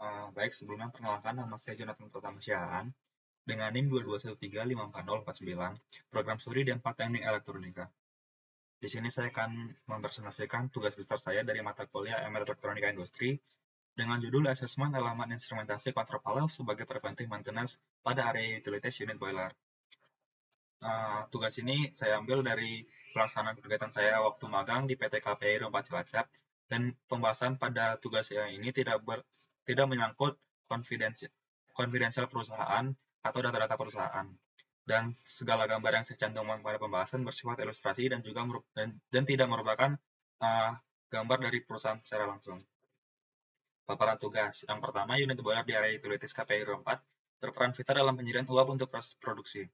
Baik, sebelumnya perkenalkan nama saya Jonathan Pratama Siahaan dengan NIM 221354049, program studi di 4 Teknik Elektronika. Di sini saya akan mempresentasikan tugas besar saya dari mata kuliah ML Elektronika Industri dengan judul Asesmen Elemen Instrumentasi Control Valve sebagai Preventive Maintenance pada area Utilities Unit Boiler. Tugas ini saya ambil dari pelaksanaan kegiatan saya waktu magang di PT KPI Rumah Cilacap, dan pembahasan pada tugas saya ini tidak menyangkut konfidensial perusahaan atau data-data perusahaan, dan segala gambar yang saya cantumkan pada pembahasan bersifat ilustrasi dan juga tidak merupakan uh, gambar dari perusahaan secara langsung. Paparan tugas yang pertama, unit boiler di area utilities KPI 4 berperan vital dalam penyediaan uap untuk proses produksi.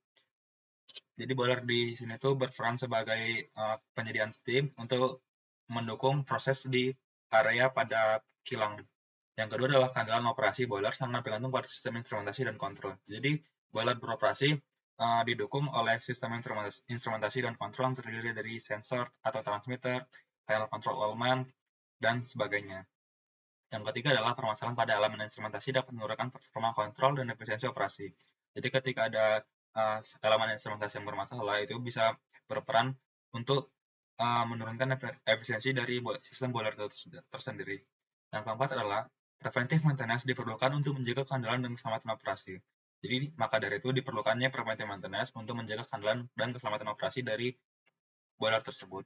Jadi boiler di sini tuh berperan sebagai penyediaan steam untuk mendukung proses di area pada kilang. Yang kedua adalah keandalan operasi boiler sangat bergantung pada sistem instrumentasi dan kontrol. Jadi boiler beroperasi didukung oleh sistem instrumentasi dan kontrol yang terdiri dari sensor atau transmitter, panel control element, dan sebagainya. Yang ketiga adalah permasalahan pada elemen instrumentasi dapat menurunkan performa kontrol dan efisiensi operasi. Jadi ketika ada elemen instrumentasi yang bermasalah, itu bisa berperan untuk menurunkan efisiensi dari sistem boiler tersendiri. Yang keempat adalah preventive maintenance diperlukan untuk menjaga keandalan dan keselamatan operasi. Jadi maka dari itu diperlukannya preventive maintenance untuk menjaga keandalan dan keselamatan operasi dari boiler tersebut.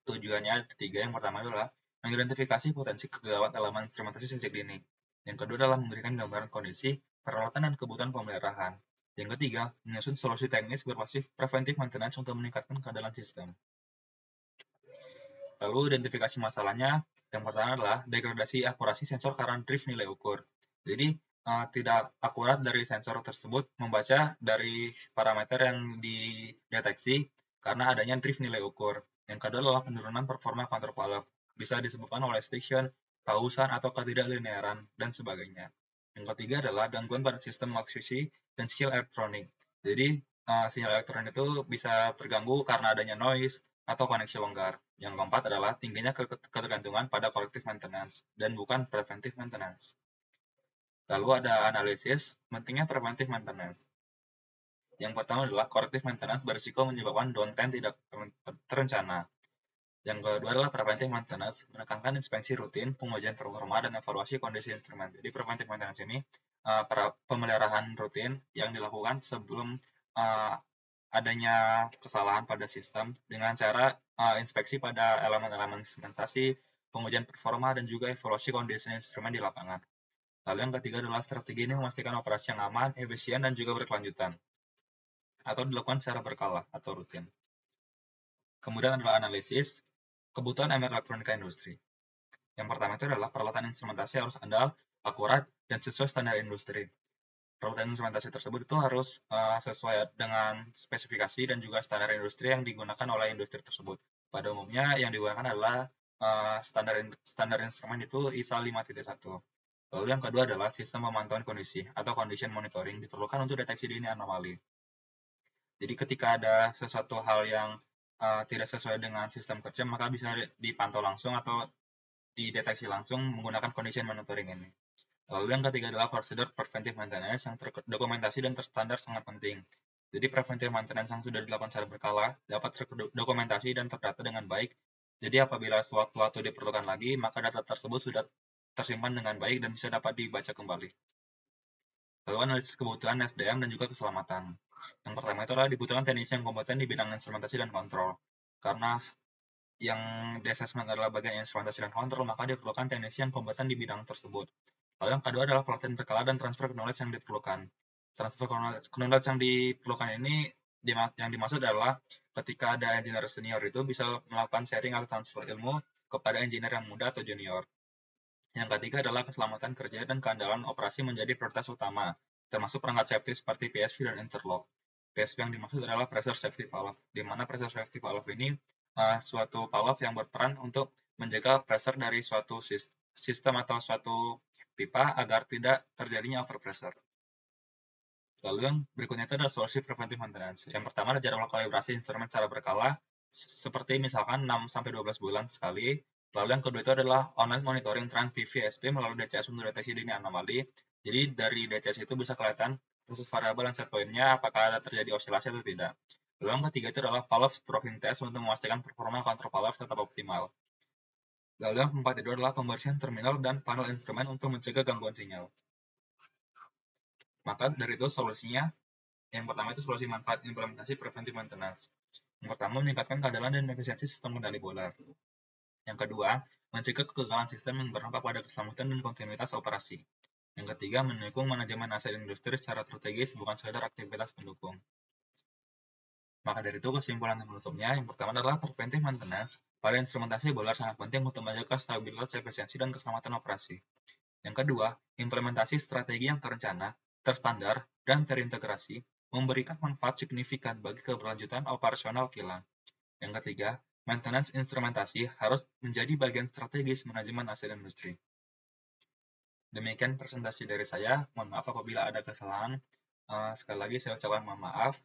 Tujuannya ketiga, yang pertama adalah mengidentifikasi potensi kegawat elemen instrumentasi sejak dini. Yang kedua adalah memberikan gambaran kondisi, peralatan, dan kebutuhan pemeliharaan. Yang ketiga, menyusun solusi teknis berbasis preventive maintenance untuk meningkatkan keandalan sistem. Lalu identifikasi masalahnya, yang pertama adalah degradasi akurasi sensor karena drift nilai ukur. Jadi tidak akurat dari sensor tersebut membaca dari parameter yang dideteksi karena adanya drift nilai ukur. Yang kedua adalah penurunan performa counter valve. Bisa disebabkan oleh stiction, pausan, atau ketidaklinearan, dan sebagainya. Yang ketiga adalah gangguan pada sistem maksisi dan sinyal elektronik. Jadi sinyal elektronik itu bisa terganggu karena adanya noise atau koneksi longgar. Yang keempat adalah tingginya ketergantungan pada corrective maintenance dan bukan preventive maintenance. Lalu ada analisis pentingnya preventive maintenance. Yang pertama adalah corrective maintenance berisiko menyebabkan downtime tidak terencana. Yang kedua adalah preventive maintenance, menekankan inspeksi rutin, pengujian performa, dan evaluasi kondisi instrumen. Jadi preventive maintenance ini pemeliharaan rutin yang dilakukan sebelum adanya kesalahan pada sistem dengan cara inspeksi pada elemen-elemen instrumentasi, pengujian performa, dan juga evaluasi kondisi instrumen di lapangan. Lalu yang ketiga adalah strategi ini memastikan operasi yang aman, efisien, dan juga berkelanjutan, atau dilakukan secara berkala atau rutin. Kemudian adalah analisis kebutuhan MR elektronika industri. Yang pertama itu adalah peralatan instrumentasi harus andal, akurat, dan sesuai standar industri. Peralatan instrumentasi tersebut itu harus sesuai dengan spesifikasi dan juga standar industri yang digunakan oleh industri tersebut. Pada umumnya yang digunakan adalah standar instrumen itu ISA 5.1. Lalu yang kedua adalah sistem pemantauan kondisi atau condition monitoring diperlukan untuk deteksi dini anomali. Jadi ketika ada sesuatu hal yang tidak sesuai dengan sistem kerja, maka bisa dipantau langsung atau dideteksi langsung menggunakan condition monitoring ini. Lalu yang ketiga adalah prosedur preventive maintenance yang terdokumentasi dan terstandar sangat penting. Jadi preventive maintenance yang sudah dilakukan secara berkala dapat terdokumentasi dan terdata dengan baik. Jadi apabila sewaktu-waktu diperlukan lagi, maka data tersebut sudah tersimpan dengan baik dan bisa dapat dibaca kembali. Lalu analisis kebutuhan SDM dan juga keselamatan. Yang pertama itu adalah dibutuhkan teknisi yang kompeten di bidang instrumentasi dan kontrol. Karena yang di assessment adalah bagian instrumentasi dan kontrol, maka diperlukan teknisi yang kompeten di bidang tersebut. Lalu yang kedua adalah pelatihan berkala dan transfer knowledge yang diperlukan. Transfer knowledge yang diperlukan ini yang dimaksud adalah ketika ada engineer senior itu bisa melakukan sharing atau transfer ilmu kepada engineer yang muda atau junior. Yang ketiga adalah keselamatan kerja dan keandalan operasi menjadi prioritas utama, termasuk perangkat safety seperti PSV dan interlock. PSV yang dimaksud adalah pressure safety valve, di mana pressure safety valve ini suatu valve yang berperan untuk menjaga pressure dari suatu sistem atau suatu pipa agar tidak terjadinya overpressure. Lalu yang berikutnya itu adalah solusi preventive maintenance. Yang pertama adalah jadwal kalibrasi instrumen secara berkala, seperti misalkan 6-12 bulan sekali, Lalu yang kedua itu adalah online monitoring trend PVSP melalui DCS untuk deteksi dini anomali. Jadi dari DCS itu bisa kelihatan khusus variabel dan set pointnya apakah ada terjadi osilasi atau tidak. Lalu yang ketiga itu adalah Pavlov's Dropin Test untuk memastikan performa kontrol Pavlov tetap optimal. Lalu yang keempat itu adalah pembersihan terminal dan panel instrumen untuk mencegah gangguan sinyal. Maka dari itu solusinya, yang pertama itu solusi manfaat implementasi preventive maintenance. Yang pertama, meningkatkan keandalan dan efisiensi sistem kendali boiler. Yang kedua, mencegah kegagalan sistem yang berdampak pada keselamatan dan kontinuitas operasi. Yang ketiga, mendukung manajemen aset industri secara strategis, bukan sekedar aktivitas pendukung. Maka dari itu, kesimpulan penutupnya, yang pertama adalah preventive maintenance. Pada instrumentasi boiler sangat penting untuk menjaga stabilitas, efisiensi, dan keselamatan operasi. Yang kedua, implementasi strategi yang terencana, terstandar, dan terintegrasi memberikan manfaat signifikan bagi keberlanjutan operasional kilang. Yang ketiga, maintenance instrumentasi harus menjadi bagian strategis manajemen aset industri. Demikian presentasi dari saya. Mohon maaf apabila ada kesalahan. Sekali lagi saya ucapkan mohon maaf.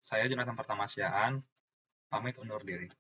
Saya Jonathan Pertamasiaan, pamit undur diri.